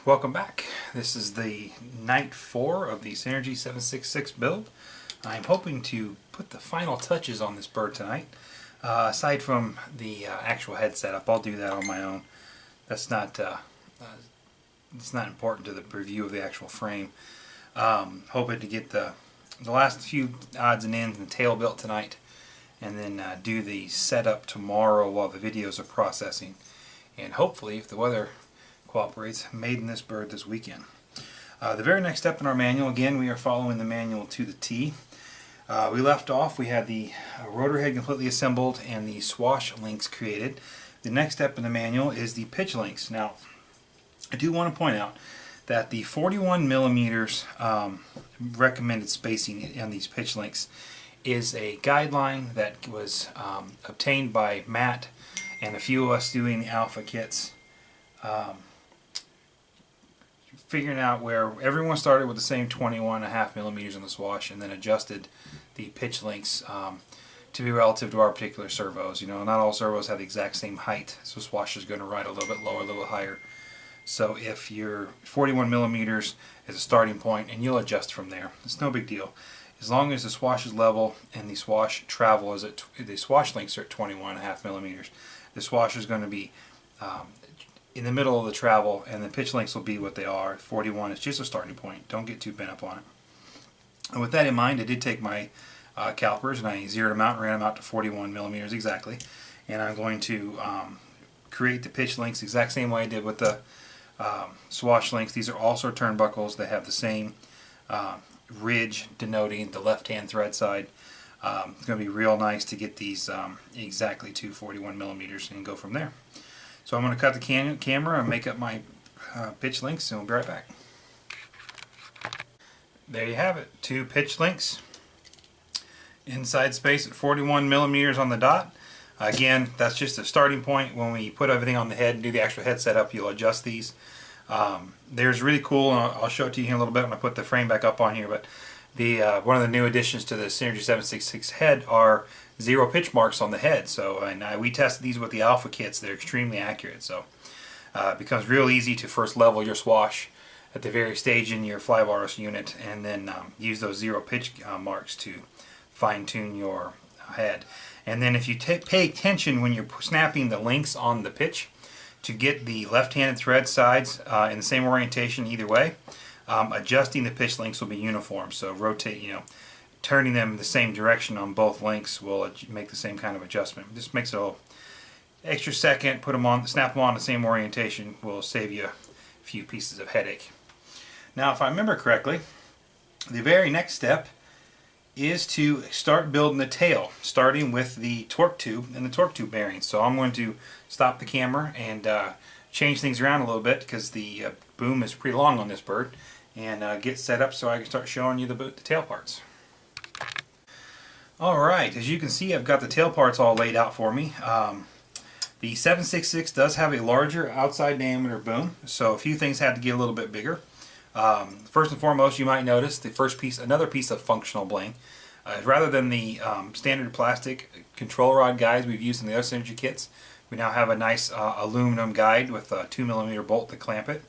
welcome back. This is the night 4 of the Synergy 766 build. I'm hoping to put the final touches on this bird tonight. Aside from the actual head setup, I'll do that on my own. That's not it's not important to the review of the actual frame. Hoping to get the last few odds and ends and the tail built tonight, and then do the setup tomorrow while the videos are processing. And hopefully, if the weather cooperates, maiden this bird this weekend. The very next step in our manual, again, we are following the manual to the T. We left off, we had the rotor head completely assembled and the swash links created. The next step in the manual is the pitch links. Now, I do want to point out that the 41 millimeters recommended spacing on these pitch links is a guideline that was obtained by Matt and a few of us doing the alpha kits. Figuring out where everyone started with the same 21.5 millimeters on the swash and then adjusted the pitch links to be relative to our particular servos. You know, not all servos have the exact same height, so swash is going to ride a little bit lower, a little higher. So if your 41 millimeters is a starting point, and you'll adjust from there, it's no big deal. As long as the swash is level and the swash travel is at the swash links are at 21.5 millimeters, the swash is going to be in the middle of the travel, and the pitch links will be what they are. 41 is just a starting point. Don't get too bent up on it. And with that in mind, I did take my calipers and I zeroed them out and ran them out to 41 millimeters exactly. And I'm going to create the pitch links the exact same way I did with the swash links. These are also turnbuckles. They have the same ridge denoting the left-hand thread side. It's going to be real nice to get these exactly to 41 millimeters and go from there. So I'm going to cut the camera and make up my pitch links, and we'll be right back. There you have it, 2 pitch links. Inside space at 41 millimeters on the dot. Again, that's just a starting point. When we put everything on the head and do the actual head setup, you'll adjust these. There's really cool, and I'll show it to you in a little bit when I put the frame back up on here, but the one of the new additions to the Synergy 766 head are 0 pitch marks on the head. So, and we tested these with the alpha kits. They're extremely accurate. So it becomes real easy to first level your swash at the very stage in your flybarless unit, and then use those 0 pitch marks to fine tune your head. And then if you pay attention when you're snapping the links on the pitch to get the left-handed thread sides in the same orientation either way, adjusting the pitch links will be uniform. So rotate, turning them the same direction on both links will make the same kind of adjustment. This makes it a little extra second. Put them on, snap them on the same orientation will save you a few pieces of headache. Now, if I remember correctly, the very next step is to start building the tail, starting with the torque tube and the torque tube bearings. So I'm going to stop the camera and change things around a little bit because the boom is pretty long on this bird, and get set up so I can start showing you the tail parts. Alright, as you can see, I've got the tail parts all laid out for me. The 766 does have a larger outside diameter boom, so a few things had to get a little bit bigger. First and foremost, you might notice the first piece, another piece of functional bling. Rather than the standard plastic control rod guides we've used in the other Synergy kits, we now have a nice aluminum guide with a 2mm bolt to clamp it,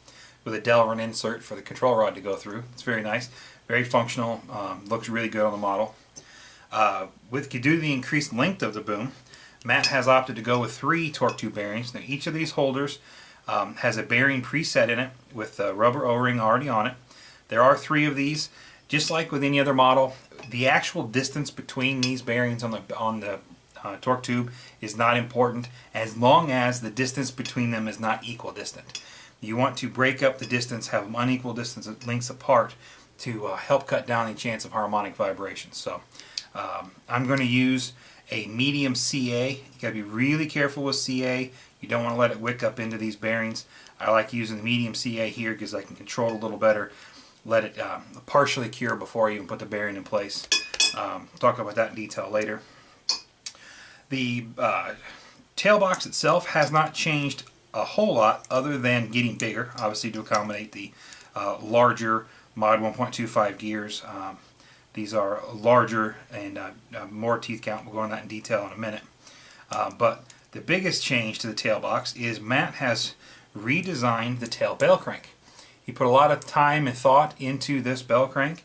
with a Delrin insert for the control rod to go through. It's very nice, very functional, looks really good on the model. Due to the increased length of the boom, Matt has opted to go with 3 torque tube bearings. Now each of these holders has a bearing preset in it with a rubber O-ring already on it. There are 3 of these. Just like with any other model, the actual distance between these bearings on the torque tube is not important, as long as the distance between them is not equidistant. You want to break up the distance, have them unequal distance lengths apart to help cut down the chance of harmonic vibrations. So I'm going to use a medium CA. You got to be really careful with CA. You don't want to let it wick up into these bearings. I like using the medium CA here because I can control it a little better. Let it partially cure before I even put the bearing in place. Talk about that in detail later. The tail box itself has not changed a whole lot other than getting bigger, obviously to accommodate the larger Mod 1.25 gears. These are larger and more teeth count. We'll go into that in detail in a minute. But the biggest change to the tail box is Matt has redesigned the tail bell crank. He put a lot of time and thought into this bell crank,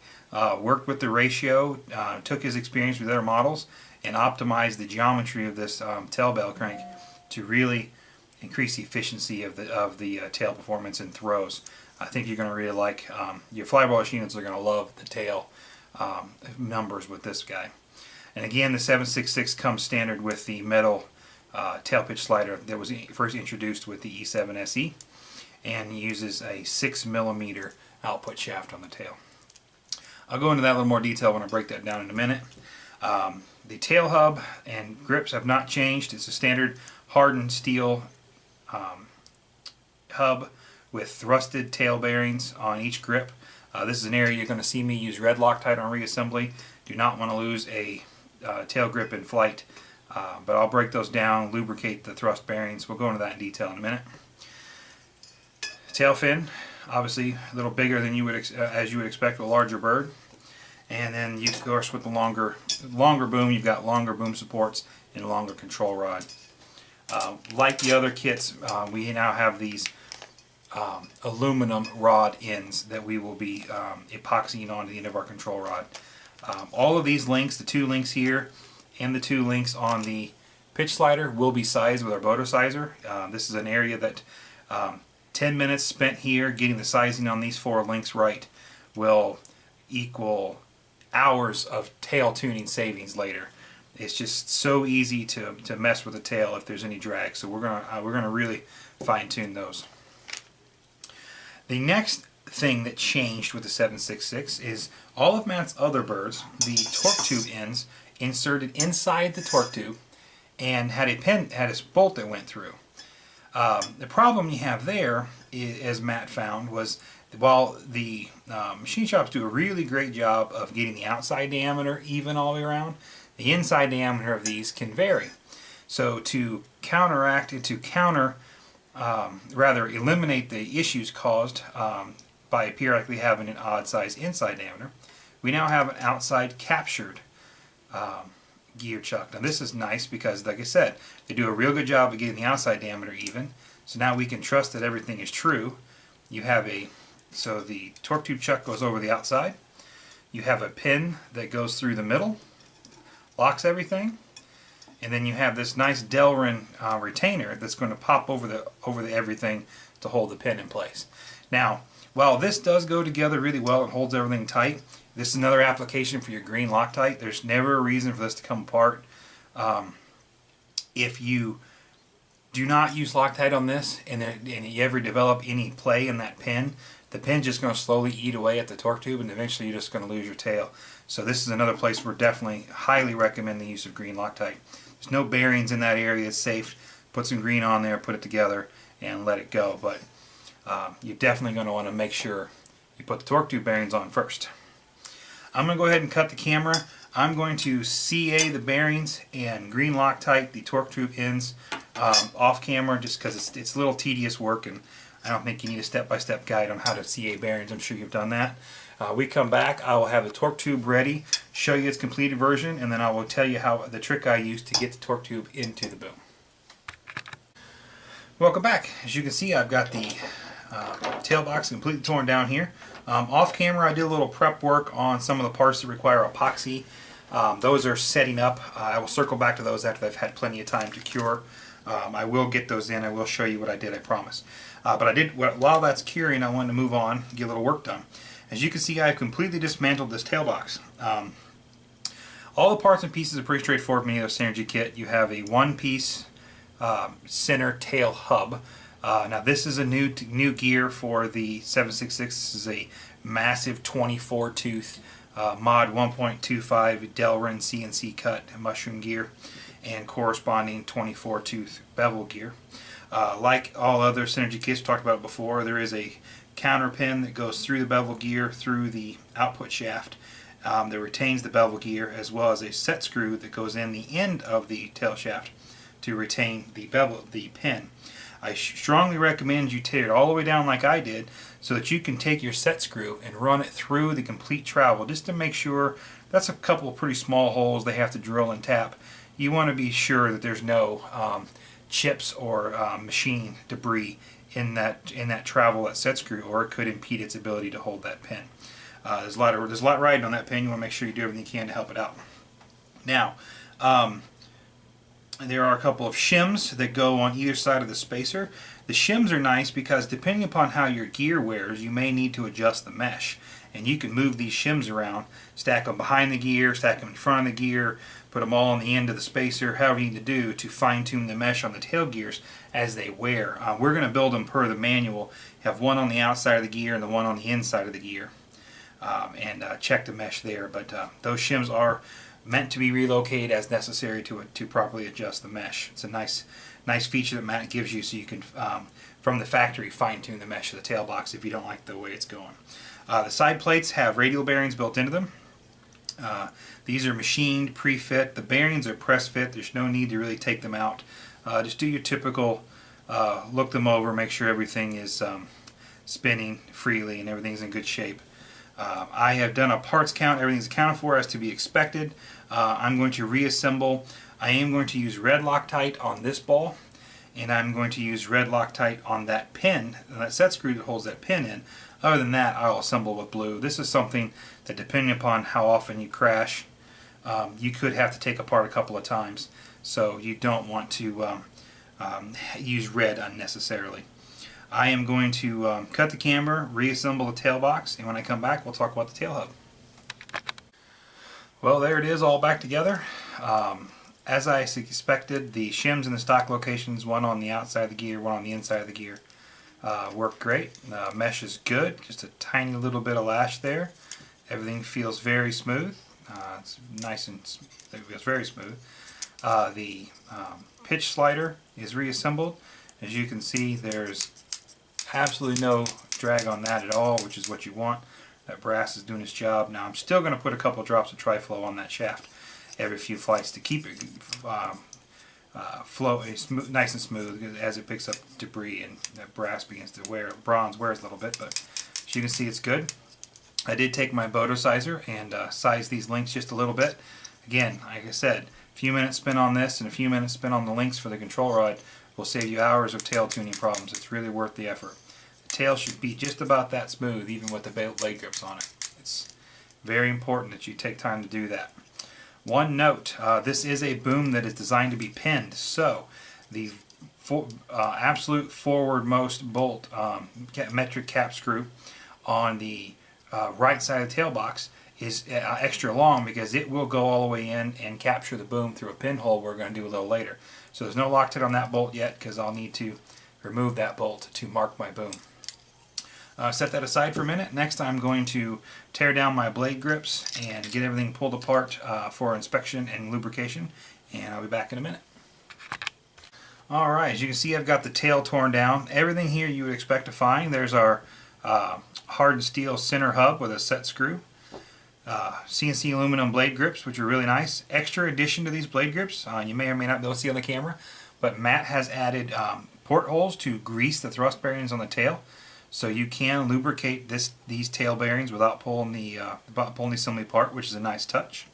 worked with the ratio, took his experience with other models, and optimized the geometry of this tail bell crank to really increase the efficiency of the tail performance and throws. I think you're going to really like your Flyboss units are going to love the tail numbers with this guy. And again, the 766 comes standard with the metal tail pitch slider that was first introduced with the E7 SE, and uses a 6mm output shaft on the tail. I'll go into that in a little more detail when I break that down in a minute. The tail hub and grips have not changed. It's a standard hardened steel hub with thrusted tail bearings on each grip. This is an area you're going to see me use red Loctite on reassembly. Do not want to lose a tail grip in flight, but I'll break those down, lubricate the thrust bearings. We'll go into that in detail in a minute. Tail fin, obviously a little bigger than you would as you would expect with a larger bird. And then you, of course, with the longer boom, you've got longer boom supports and a longer control rod. Like the other kits, we now have these aluminum rod ends that we will be epoxying onto the end of our control rod. All of these links, the 2 links here and the 2 links on the pitch slider, will be sized with our Bodo sizer. This is an area that 10 minutes spent here getting the sizing on these 4 links right will equal hours of tail tuning savings later. It's just so easy to mess with the tail if there's any drag. So we're gonna really fine tune those. The next thing that changed with the 766 is all of Matt's other birds, the torque tube ends inserted inside the torque tube and had a bolt that went through. The problem you have there, as Matt found, was while the machine shops do a really great job of getting the outside diameter even all the way around, the inside diameter of these can vary. So to counteract and to rather eliminate the issues caused by periodically having an odd size inside diameter, we now have an outside captured gear chuck. Now this is nice because, like I said, they do a real good job of getting the outside diameter even. So now we can trust that everything is true. You have so the torque tube chuck goes over the outside. You have a pin that goes through the middle, locks everything, and then you have this nice Delrin retainer that's going to pop over the everything to hold the pin in place. Now, while this does go together really well and holds everything tight, this is another application for your green Loctite. There's never a reason for this to come apart. If you do not use Loctite on this and you ever develop any play in that pin, the pin's just going to slowly eat away at the torque tube and eventually you're just going to lose your tail. So this is another place where definitely highly recommend the use of green Loctite. There's no bearings in that area. It's safe. Put some green on there, put it together, and let it go. But you're definitely going to want to make sure you put the torque tube bearings on first. I'm going to go ahead and cut the camera. I'm going to CA the bearings and green Loctite the torque tube ends off camera, just because it's a little tedious work, and I don't think you need a step-by-step guide on how to CA bearings. I'm sure you've done that. We come back, I will have the torque tube ready, show you its completed version, and then I will tell you how the trick I used to get the torque tube into the boom. Welcome back. As you can see, I've got the tail box completely torn down here. Off camera, I did a little prep work on some of the parts that require epoxy. Those are setting up. I will circle back to those after they've had plenty of time to cure. I will get those in. I will show you what I did, I promise. But while that's curing, I wanted to move on, get a little work done. As you can see, I've completely dismantled this tail box. All the parts and pieces are pretty straightforward from any other Synergy kit. You have a one-piece center tail hub. Now this is a new gear for the 766. This is a massive 24 tooth mod 1.25 Delrin CNC cut mushroom gear and corresponding 24 tooth bevel gear. Like all other Synergy kits, we talked about it before, there is a counter pin that goes through the bevel gear through the output shaft that retains the bevel gear, as well as a set screw that goes in the end of the tail shaft to retain the pin. I strongly recommend you tear it all the way down like I did, so that you can take your set screw and run it through the complete travel, just to make sure. That's a couple of pretty small holes they have to drill and tap. You want to be sure that there's no chips or machine debris in that travel, that set screw, or it could impede its ability to hold that pin. There's a lot riding on that pin. You want to make sure you do everything you can to help it out. Now, there are a couple of shims that go on either side of the spacer. The shims are nice because depending upon how your gear wears, you may need to adjust the mesh. And you can move these shims around, stack them behind the gear, stack them in front of the gear, put them all on the end of the spacer, however you need to do to fine tune the mesh on the tail gears as they wear. We're going to build them per the manual. Have one on the outside of the gear and the one on the inside of the gear. And check the mesh there. But those shims are meant to be relocated as necessary to properly adjust the mesh. It's a nice feature that Matt gives you, so you can from the factory fine tune the mesh of the tail box if you don't like the way it's going. The side plates have radial bearings built into them. These are machined, pre-fit. The bearings are press fit. There's no need to really take them out. Just do your typical look them over, make sure everything is spinning freely and everything's in good shape. I have done a parts count. Everything's accounted for as to be expected. I'm going to reassemble. I am going to use red Loctite on this ball, and I'm going to use red Loctite on that pin, that set screw that holds that pin in. Other than that, I'll assemble with blue. This is something that, depending upon how often you crash, you could have to take apart a couple of times. So you don't want to use red unnecessarily. I am going to cut the camber, reassemble the tail box, and when I come back, we'll talk about the tail hub. Well, there it is, all back together. As I expected, the shims in the stock locations, one on the outside of the gear, one on the inside of the gear, work great. Mesh is good, just a tiny little bit of lash there. Everything feels very smooth. It's nice and it feels very smooth. The pitch slider is reassembled. As you can see, there's absolutely no drag on that at all, which is what you want. That brass is doing its job. Now I'm still going to put a couple drops of Tri-Flow on that shaft every few flights to keep it flow nice and smooth as it picks up debris and that brass begins to wear. Bronze wears a little bit, but as you can see, it's good. I did take my Bodo sizer and size these links just a little bit. Again, like I said, a few minutes spent on this and a few minutes spent on the links for the control rod will save you hours of tail tuning problems. It's really worth the effort. The tail should be just about that smooth, even with the blade grips on it. It's very important that you take time to do that. One note, this is a boom that is designed to be pinned, so the absolute forwardmost bolt, metric cap screw on the right side of the tail box is extra long because it will go all the way in and capture the boom through a pinhole we're going to do a little later. So there's no Loctite on that bolt yet because I'll need to remove that bolt to mark my boom. Set that aside for a minute. Next I'm going to tear down my blade grips and get everything pulled apart for inspection and lubrication, and I'll be back in a minute. Alright, as you can see, I've got the tail torn down. Everything here you would expect to find. There's our hardened steel center hub with a set screw. CNC aluminum blade grips, which are really nice. Extra addition to these blade grips, you may or may not be able to see on the camera, but Matt has added portholes to grease the thrust bearings on the tail, so you can lubricate these tail bearings without pulling the assembly apart, which is a nice touch.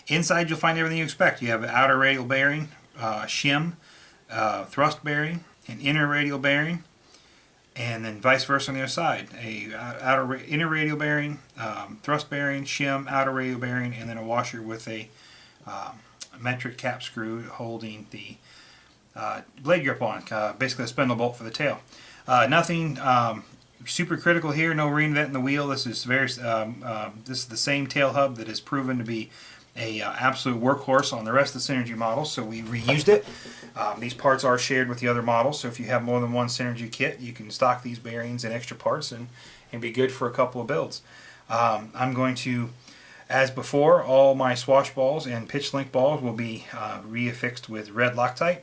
Inside you'll find everything you expect. You have an outer radial bearing, shim, thrust bearing, an inner radial bearing, and then vice versa on the other side. Inner radial bearing, thrust bearing, shim, outer radial bearing, and then a washer with a metric cap screw holding the blade grip on, basically a spindle bolt for the tail. Nothing super critical here, no reinventing the wheel. This is this is the same tail hub that has proven to be a absolute workhorse on the rest of the Synergy models, so we reused it. These parts are shared with the other models, so if you have more than one Synergy kit, you can stock these bearings and extra parts and be good for a couple of builds. I'm going to, as before, all my swash balls and pitch link balls will be reaffixed with red Loctite.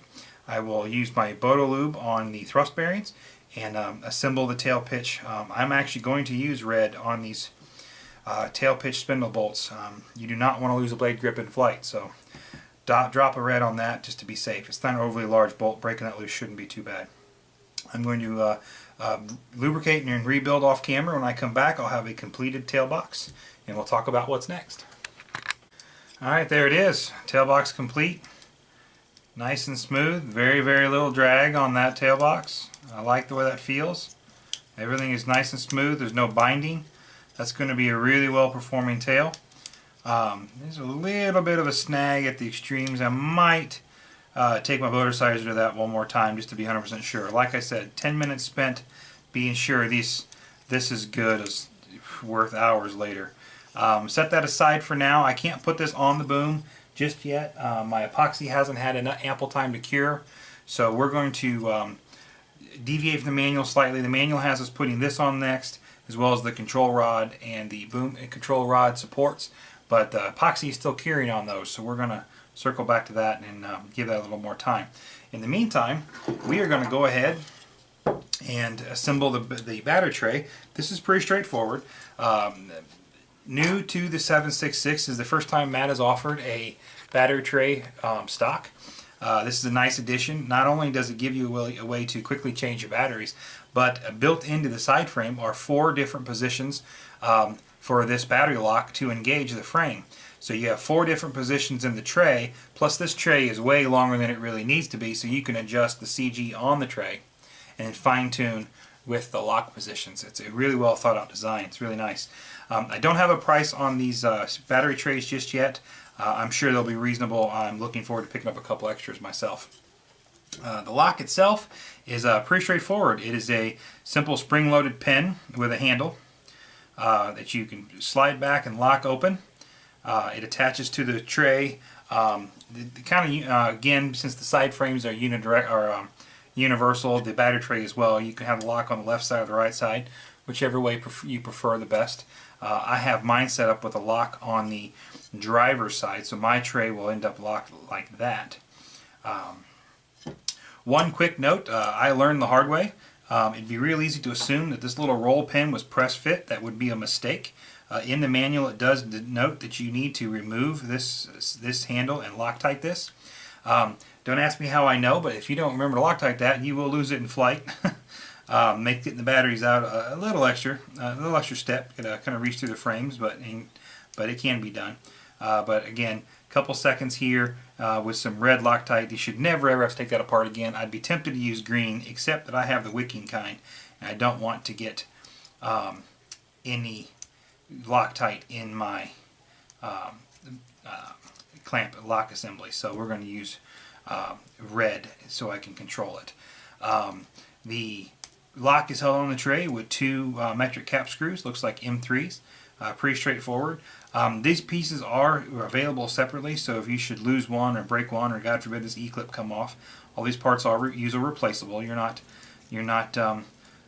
I will use my Bodo lube on the thrust bearings and assemble the tail pitch. I'm actually going to use red on these tail pitch spindle bolts. You do not want to lose a blade grip in flight, so drop a red on that just to be safe. It's not an overly large bolt. Breaking that loose shouldn't be too bad. I'm going to lubricate and rebuild off camera. When I come back, I'll have a completed tail box, and we'll talk about what's next. Alright, there it is. Tail box complete. Nice and smooth, very, very little drag on that tail box. I like the way that feels. Everything is nice and smooth, there's no binding. That's going to be a really well performing tail. There's a little bit of a snag at the extremes. I might take my boat sizer to that one more time just to be 100% sure. Like I said, 10 minutes spent being sure this is good is worth hours later. Set that aside for now. I can't put this on the boom just yet. My epoxy hasn't had enough ample time to cure, so we're going to deviate from the manual slightly. The manual has us putting this on next, as well as the control rod and the boom and control rod supports, but the epoxy is still curing on those, so we're going to circle back to that and give that a little more time. In the meantime, we are going to go ahead and assemble the battery tray. This is pretty straightforward. New to the 766 is the first time Matt has offered a battery tray stock. This is a nice addition. Not only does it give you a way to quickly change your batteries, but built into the side frame are 4 different positions for this battery lock to engage the frame. So you have 4 different positions in the tray, plus this tray is way longer than it really needs to be, so you can adjust the CG on the tray and fine tune with the lock positions. It's a really well thought out design. It's really nice. I don't have a price on these battery trays just yet. I'm sure they'll be reasonable. I'm looking forward to picking up a couple extras myself. The lock itself is pretty straightforward. It is a simple spring-loaded pin with a handle that you can slide back and lock open. It attaches to the tray. Again, since the side frames are universal, the battery tray as well, you can have the lock on the left side or the right side, whichever way you prefer the best. I have mine set up with a lock on the driver's side, so my tray will end up locked like that. One quick note, I learned the hard way. It'd be real easy to assume that this little roll pin was press fit. That would be a mistake. In the manual it does note that you need to remove this handle and Loctite this. Don't ask me how I know, but if you don't remember to Loctite that, you will lose it in flight. Make getting the batteries out a little extra step. Kind of reach through the frames, but it can be done. But again, a couple seconds here with some red Loctite. You should never ever have to take that apart again. I'd be tempted to use green, except that I have the wicking kind, and I don't want to get any Loctite in my clamp lock assembly. So we're going to use red so I can control it. The lock is held on the tray with 2 metric cap screws. Looks like M3s. Pretty straightforward. These pieces are available separately, so if you should lose one or break one, or God forbid this E-clip come off, all these parts are user replaceable. You're not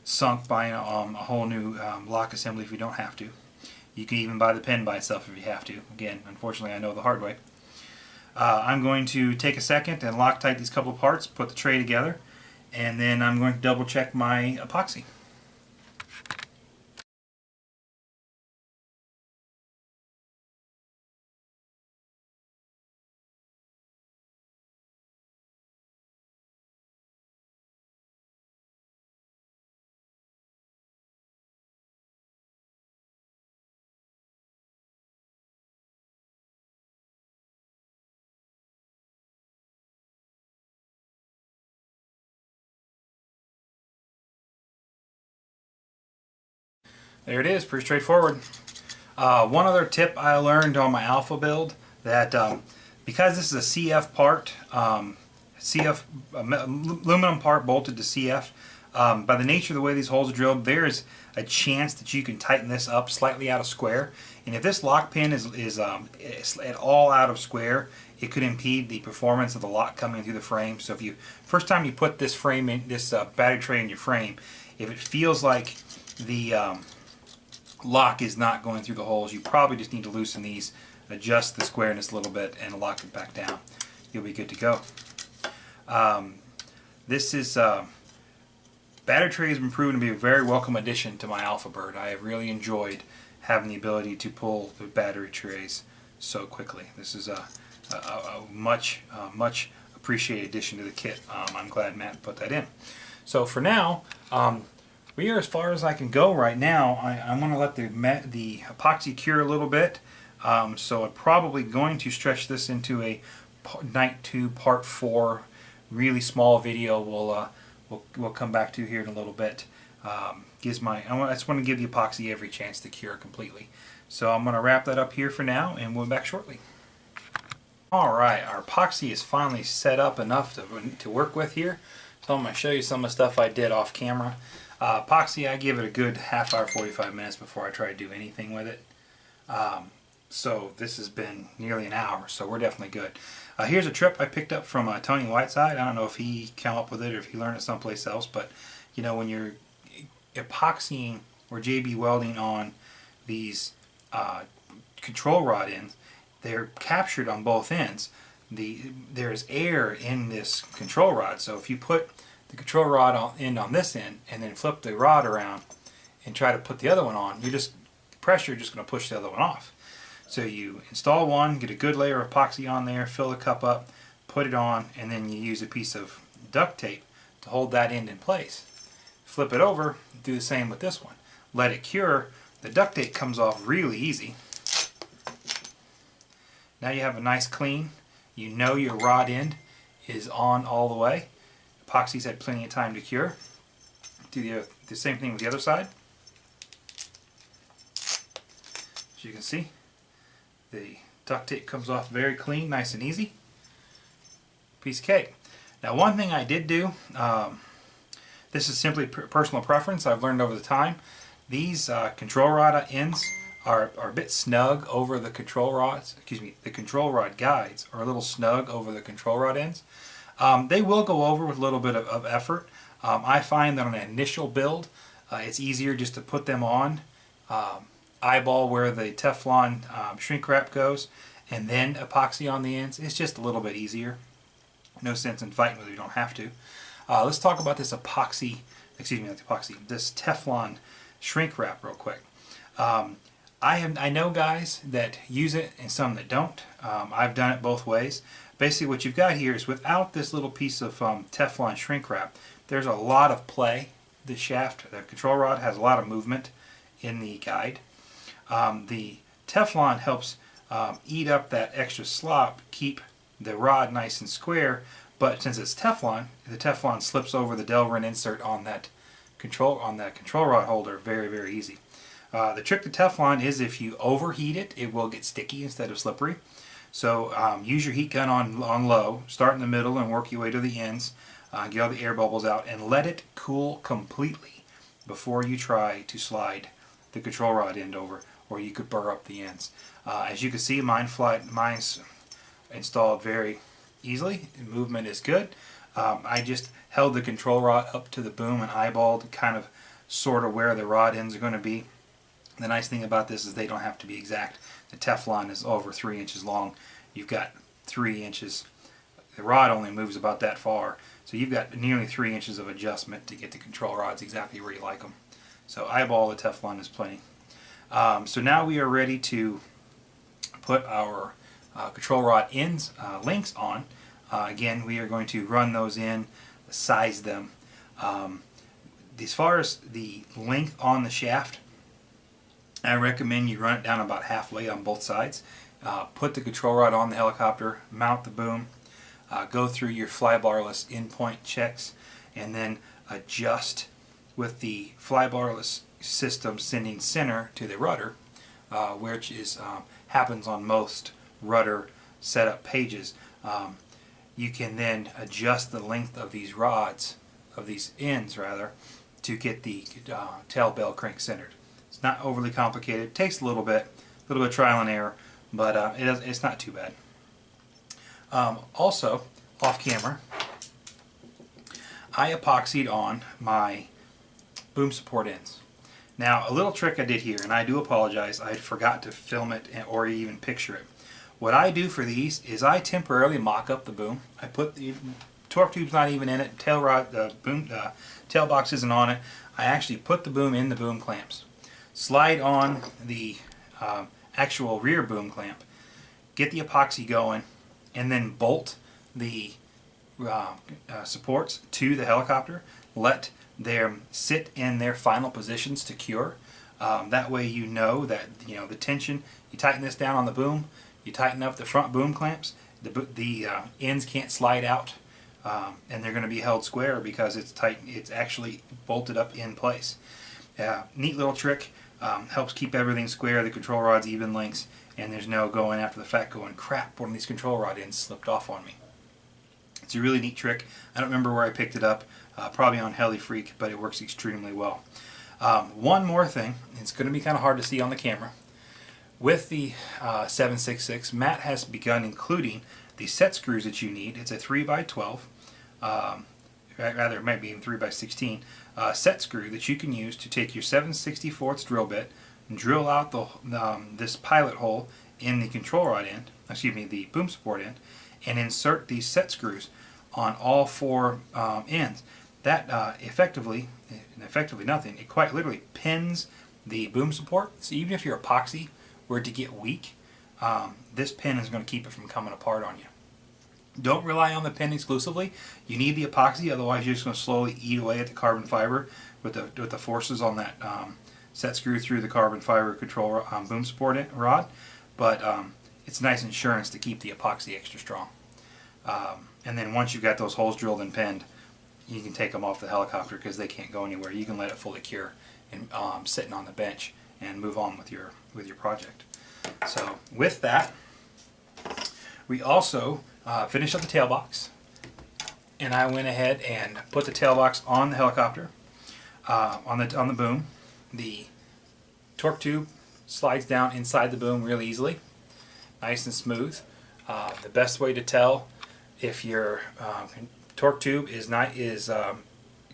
sunk buying a whole new lock assembly if you don't have to. You can even buy the pin by itself if you have to. Again, unfortunately, I know the hard way. I'm going to take a second and Loctite these couple parts, put the tray together, and then I'm going to double check my epoxy. There it is, pretty straightforward. One other tip I learned on my Alpha build, that because this is a CF part, aluminum part bolted to CF, by the nature of the way these holes are drilled, there is a chance that you can tighten this up slightly out of square. And if this lock pin is at all out of square, it could impede the performance of the lock coming through the frame. So if you first time you put this frame in, this battery tray in your frame, if it feels like the lock is not going through the holes, you probably just need to loosen these, adjust the squareness a little bit, and lock it back down. You'll be good to go. This is battery tray has been proven to be a very welcome addition to my Alpha Bird. I have really enjoyed having the ability to pull the battery trays so quickly. This is a much appreciated addition to the kit. I'm glad Matt put that in. So for now, we are as far as I can go right now. I'm going to let the epoxy cure a little bit. So I'm probably going to stretch this into a night 2 part 4 really small video we'll come back to here in a little bit. I just want to give the epoxy every chance to cure completely. So I'm going to wrap that up here for now, and we'll be back shortly. Alright, our epoxy is finally set up enough to work with here. So I'm going to show you some of the stuff I did off camera. Epoxy, I give it a good half hour, 45 minutes before I try to do anything with it. So this has been nearly an hour, so we're definitely good. Here's a trip I picked up from Tony Whiteside. I don't know if he came up with it or if he learned it someplace else, but you know, when you're epoxying or JB welding on these control rod ends, they're captured on both ends. There's air in this control rod, so if you put the control rod end on this end and then flip the rod around and try to put the other one on, pressure just going to push the other one off. So you install one, get a good layer of epoxy on there, fill the cup up, put it on, and then you use a piece of duct tape to hold that end in place. Flip it over, do the same with this one. Let it cure. The duct tape comes off really easy. Now you have a nice clean. You know your rod end is on all the way. Epoxy's had plenty of time to cure. Do the same thing with the other side. As you can see, the duct tape comes off very clean, nice and easy. Piece of cake. Now one thing I did do, this is simply personal preference, I've learned over the time. These control rod ends are a bit snug over the control rods. Excuse me, the control rod guides are a little snug over the control rod ends. They will go over with a little bit of effort. I find that on an initial build, it's easier just to put them on, eyeball where the Teflon shrink wrap goes, and then epoxy on the ends. It's just a little bit easier. No sense in fighting with it, you don't have to. Let's talk about this epoxy, excuse me, not epoxy, this Teflon shrink wrap real quick. I know guys that use it and some that don't. I've done it both ways. Basically what you've got here is without this little piece of Teflon shrink wrap, there's a lot of play. The shaft, the control rod has a lot of movement in the guide. The Teflon helps eat up that extra slop, keep the rod nice and square, but since it's Teflon, the Teflon slips over the Delrin insert on that control rod holder very, very easy. The trick to Teflon is if you overheat it, it will get sticky instead of slippery. So use your heat gun on low, start in the middle and work your way to the ends, get all the air bubbles out, and let it cool completely before you try to slide the control rod end over, or you could burr up the ends. As you can see, mine's installed very easily. The movement is good. I just held the control rod up to the boom and eyeballed kind of sort of where the rod ends are going to be. The nice thing about this is they don't have to be exact. The Teflon is over 3 inches long. You've got 3 inches. The rod only moves about that far. So you've got nearly 3 inches of adjustment to get the control rods exactly where you like them. So eyeball the Teflon is plenty. So now we are ready to put our control rod ends links on. Again, we are going to run those in, size them. As far as the length on the shaft, I recommend you run it down about halfway on both sides. Put the control rod on the helicopter, mount the boom, go through your flybarless endpoint checks, and then adjust with the flybarless system sending center to the rudder, which happens on most rudder setup pages. You can then adjust the length of these rods, of these ends rather, to get the tail bell crank centered. It's not overly complicated. It takes a little bit of trial and error, but it's not too bad. Also, off camera, I epoxied on my boom support ends. Now, a little trick I did here, and I do apologize, I forgot to film it or even picture it. What I do for these is I temporarily mock up the boom. I put the torque tube's not even in it, tail rod, the boom, tail box isn't on it. I actually put the boom in the boom clamps. Slide on the actual rear boom clamp, get the epoxy going, and then bolt the supports to the helicopter. Let them sit in their final positions to cure. That way you know that the tension, you tighten this down on the boom, you tighten up the front boom clamps, The ends can't slide out, and they're going to be held square because it's tight. It's actually bolted up in place. Neat little trick. Helps keep everything square. The control rod's even lengths, and there's no going after the fact going, crap, one of these control rod ends slipped off on me. It's a really neat trick. I don't remember where I picked it up. Probably on HeliFreak, but it works extremely well. One more thing, it's going to be kind of hard to see on the camera. With the 766, Matt has begun including the set screws that you need. It's a 3x12, rather it might be even 3x16 set screw that you can use to take your 7/64 drill bit and drill out this pilot hole in the control rod end, excuse me, the boom support end, and insert these set screws on all four ends. That effectively nothing, it quite literally pins the boom support. So even if your epoxy were to get weak, this pin is going to keep it from coming apart on you. Don't rely on the pin exclusively. You need the epoxy, otherwise you're just going to slowly eat away at the carbon fiber with the forces on that set screw through the carbon fiber control boom support rod. But it's nice insurance to keep the epoxy extra strong. And then once you've got those holes drilled and pinned, you can take them off the helicopter because they can't go anywhere. You can let it fully cure and sitting on the bench and move on with your project. So with that, we also finished up the tail box, and I went ahead and put the tail box on the helicopter, on the boom. The torque tube slides down inside the boom real easily, nice and smooth. The best way to tell if your torque tube is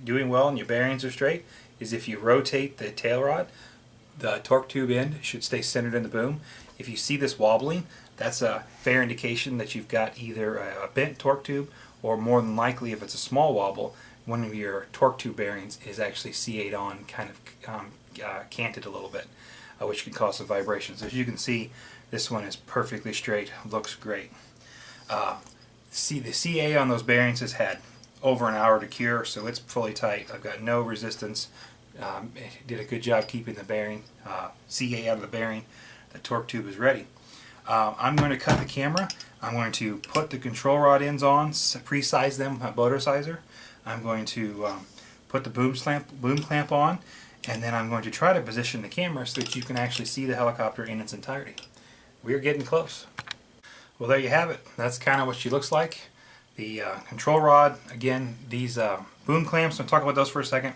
doing well and your bearings are straight is if you rotate the tail rod. The torque tube end should stay centered in the boom. If you see this wobbling, that's a fair indication that you've got either a bent torque tube, or more than likely, if it's a small wobble, one of your torque tube bearings is actually C8 on, kind of canted a little bit, which can cause some vibrations. As you can see, this one is perfectly straight, looks great. See, the CA on those bearings has had over an hour to cure, so it's fully tight. I've got no resistance. It did a good job keeping the bearing, CA out of the bearing. The torque tube is ready. I'm going to cut the camera. I'm going to put the control rod ends on, pre-size them with my boto sizer. I'm going to put the boom clamp on, and then I'm going to try to position the camera so that you can actually see the helicopter in its entirety. We're getting close. Well, there you have it. That's kind of what she looks like. The control rod, again, these boom clamps, I'll talk about those for a second.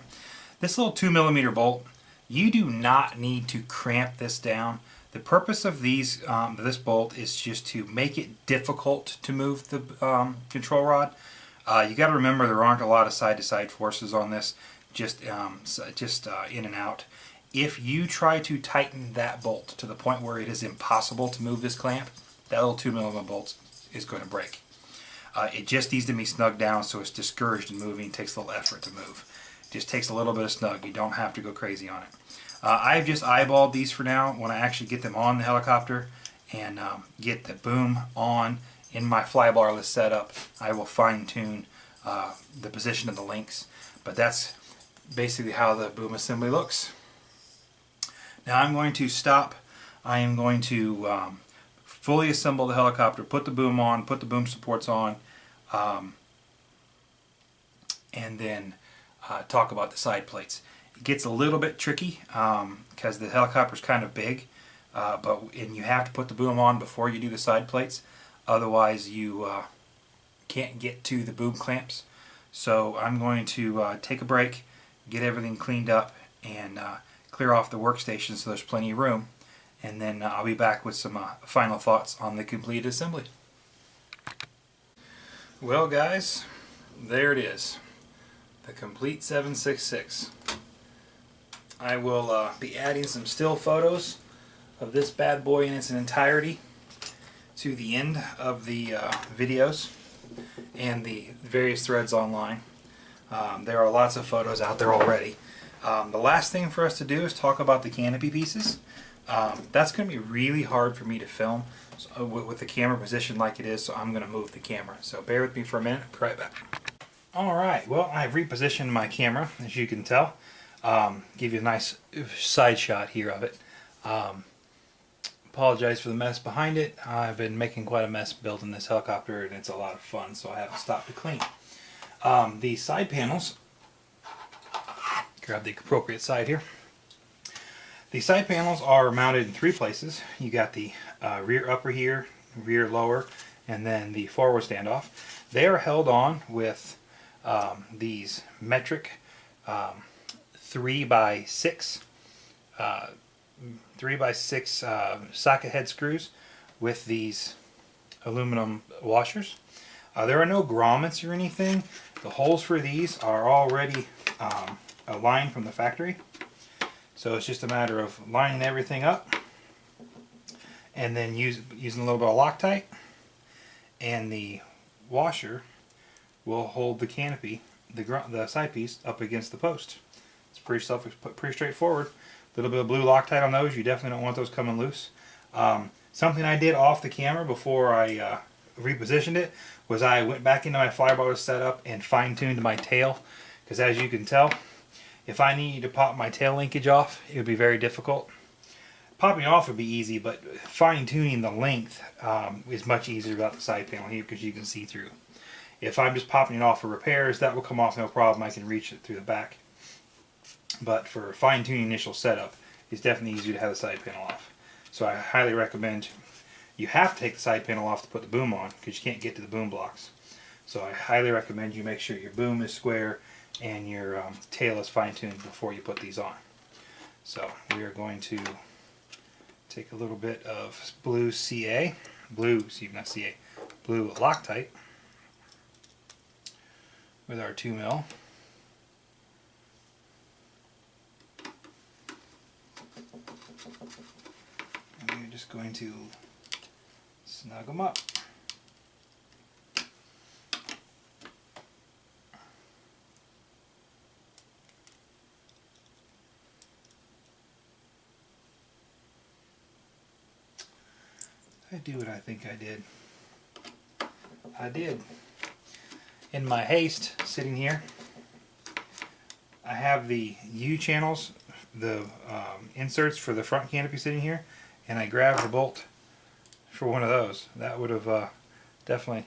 This little 2mm bolt, you do not need to cramp this down. The purpose of this bolt is just to make it difficult to move the control rod. You got to remember there aren't a lot of side-to-side forces on this, just in and out. If you try to tighten that bolt to the point where it is impossible to move this clamp, that little 2mm bolt is going to break. It just needs to be snugged down so it's discouraged in moving. It takes a little effort to move. It just takes a little bit of snug. You don't have to go crazy on it. I've just eyeballed these for now. When I actually get them on the helicopter and get the boom on in my flybarless setup, I will fine-tune the position of the links. But that's basically how the boom assembly looks. Now I'm going to stop. I am going to fully assemble the helicopter, put the boom on, put the boom supports on, and then talk about the side plates. It gets a little bit tricky because the helicopter is kind of big, and you have to put the boom on before you do the side plates. Otherwise, you can't get to the boom clamps. So I'm going to take a break, get everything cleaned up, and clear off the workstation so there's plenty of room. And then I'll be back with some final thoughts on the completed assembly. Well, guys, there it is. The complete 766. I will be adding some still photos of this bad boy in its entirety to the end of the videos and the various threads online. There are lots of photos out there already. The last thing for us to do is talk about the canopy pieces. That's going to be really hard for me to film with the camera positioned like it is, so I'm going to move the camera. So bear with me for a minute. I'll be right back. Alright, well, I've repositioned my camera, as you can apologize for the mess behind it. I've been making quite a mess building this helicopter, and it's a lot of fun, so I haven't stopped to clean. The side panels, grab the appropriate side here. The side panels are mounted in 3 places. You got the rear upper here, rear lower, and then the forward standoff. They are held on with these metric 3x6 socket head screws with these aluminum washers. There are no grommets or anything. The holes for these are already aligned from the factory. So it's just a matter of lining everything up and then using a little bit of Loctite, and the washer will hold the canopy, the side piece, up against the post. It's pretty straightforward. A little bit of blue Loctite on those. You definitely don't want those coming loose. Something I did off the camera before I repositioned it was I went back into my flybar setup and fine-tuned my tail, because as you can tell, if I needed to pop my tail linkage off, it would be very difficult. Popping it off would be easy, but fine-tuning the length is much easier without the side panel here, because you can see through. If I'm just popping it off for repairs, that will come off no problem. I can reach it through the back. But for fine-tuning initial setup, it's definitely easier to have the side panel off. So I highly recommend, you have to take the side panel off to put the boom on, because you can't get to the boom blocks. So I highly recommend you make sure your boom is square and your tail is fine-tuned before you put these on. So we are going to take a little bit of blue Loctite with our 2mm. And we're just going to snug them up. I do what I think I did. I did. In my haste, sitting here, I have the U channels, the inserts for the front canopy sitting here, and I grabbed the bolt for one of those. That would have definitely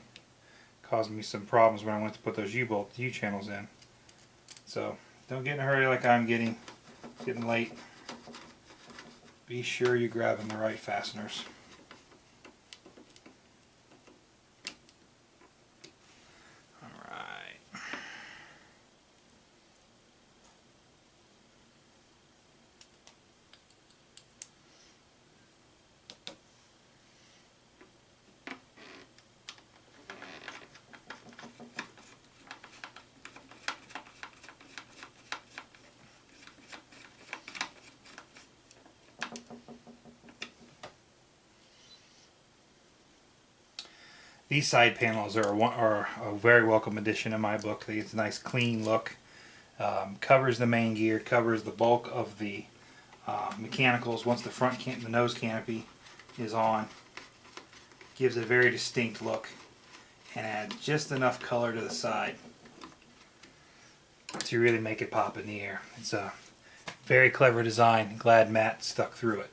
caused me some problems when I went to put those U channels in. So don't get in a hurry like I'm getting. It's getting late. Be sure you're grabbing the right fasteners. These side panels are a very welcome addition in my book. It's a nice clean look. Covers the main gear, covers the bulk of the mechanicals once the nose canopy is on. Gives a very distinct look and adds just enough color to the side to really make it pop in the air. It's a very clever design. Glad Matt stuck through it.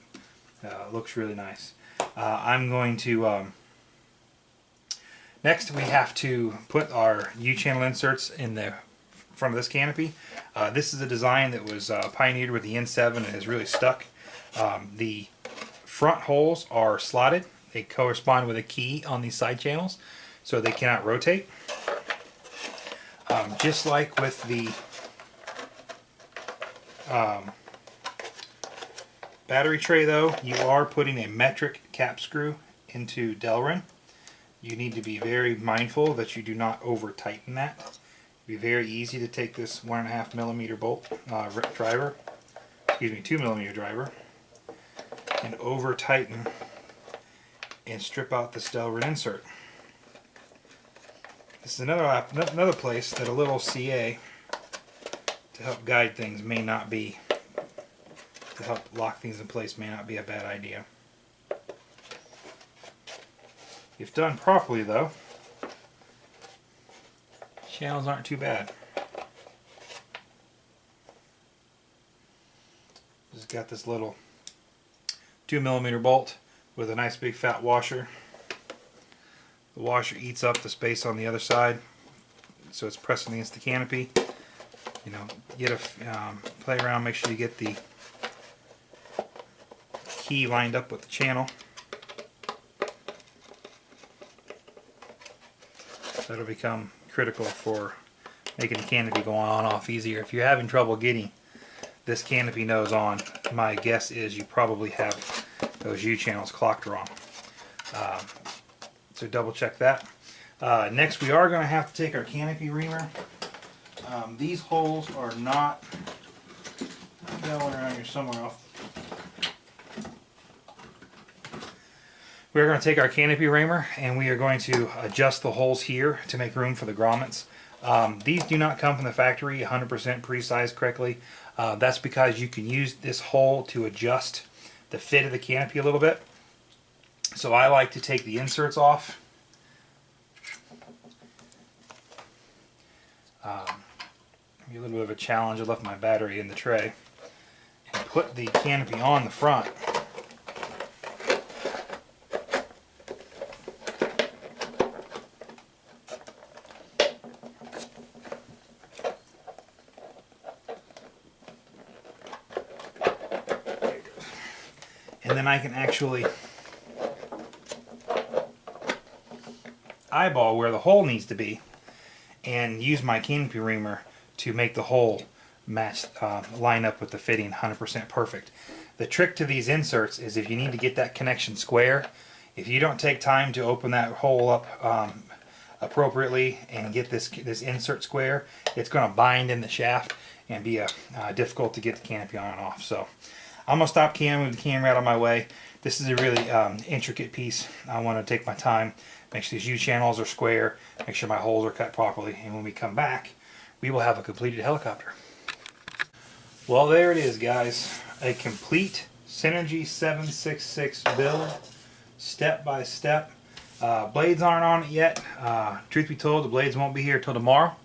Looks really nice. I'm going to next we have to put our U-channel inserts in the front of this canopy. This is a design that was pioneered with the N7 and has really stuck. The front holes are slotted. They correspond with a key on these side channels, so they cannot rotate. Just like with the battery tray though, you are putting a metric cap screw into Delrin. You need to be very mindful that you do not over tighten that. It'd be very easy to take this 1.5mm bolt driver, 2mm driver, and over tighten and strip out this Delrin insert. This is another place that a little CA to help guide things may not be, to help lock things in place may not be a bad idea. If done properly though, channels aren't too bad. Just got this little 2mm bolt with a nice big fat washer. The washer eats up the space on the other side, so it's pressing against the canopy. You know, get a play around, make sure you get the key lined up with the channel. That'll become critical for making the canopy go on and off easier. If you're having trouble getting this canopy nose on, my guess is you probably have those U channels clocked wrong. So double check that. Next, we are going to have to take our canopy reamer. These holes are not going around here somewhere else. We're going to take our canopy reamer and we are going to adjust the holes here to make room for the grommets. These do not come from the factory 100% pre-sized correctly. That's because you can use this hole to adjust the fit of the canopy a little bit. So I like to take the inserts off. Be a little bit of a challenge. I left my battery in the tray. And put the canopy on the front. And then I can actually eyeball where the hole needs to be and use my canopy reamer to make the hole match, line up with the fitting 100% perfect. The trick to these inserts is if you need to get that connection square, if you don't take time to open that hole up appropriately and get this insert square, it's going to bind in the shaft and be difficult to get the canopy on and off. So I'm going to stop move the camera out of my way. This is a really intricate piece. I want to take my time, make sure these U channels are square, make sure my holes are cut properly, and when we come back, we will have a completed helicopter. Well, there it is, guys. A complete Synergy 766 build, step by step. Blades aren't on it yet. Truth be told, the blades won't be here till tomorrow.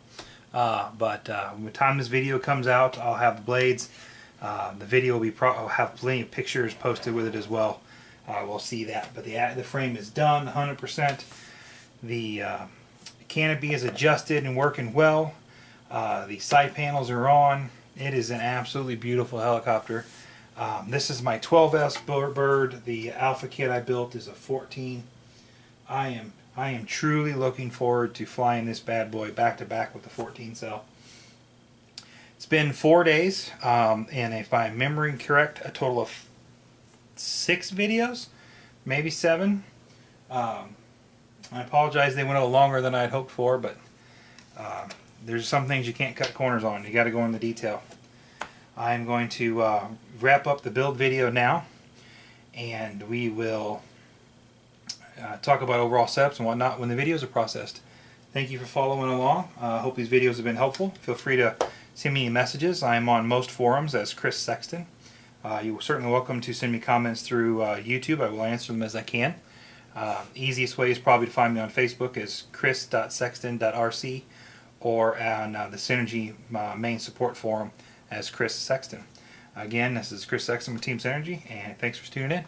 But by the time this video comes out, I'll have the blades. The video will be I'll have plenty of pictures posted with it as well. We'll see that. But the frame is done 100%. The canopy is adjusted and working well. The side panels are on. It is an absolutely beautiful helicopter. This is my 12S bird. The alpha kit I built is a 14. I am truly looking forward to flying this bad boy back to back with the 14 cell. It's been 4 days, and if I'm remembering correct, a total of 6 videos, maybe 7. I apologize they went a little longer than I'd hoped for, but there's some things you can't cut corners on. You got to go in the detail. I'm going to wrap up the build video now, and we will talk about overall setups and whatnot when the videos are processed. Thank you for following along. I hope these videos have been helpful. Feel free to send me messages. I am on most forums as Chris Sexton. You're certainly welcome to send me comments through YouTube. I will answer them as I can. Easiest way is probably to find me on Facebook as chris.sexton.rc or on the Synergy main support forum as Chris Sexton. Again, this is Chris Sexton with Team Synergy, and thanks for tuning in.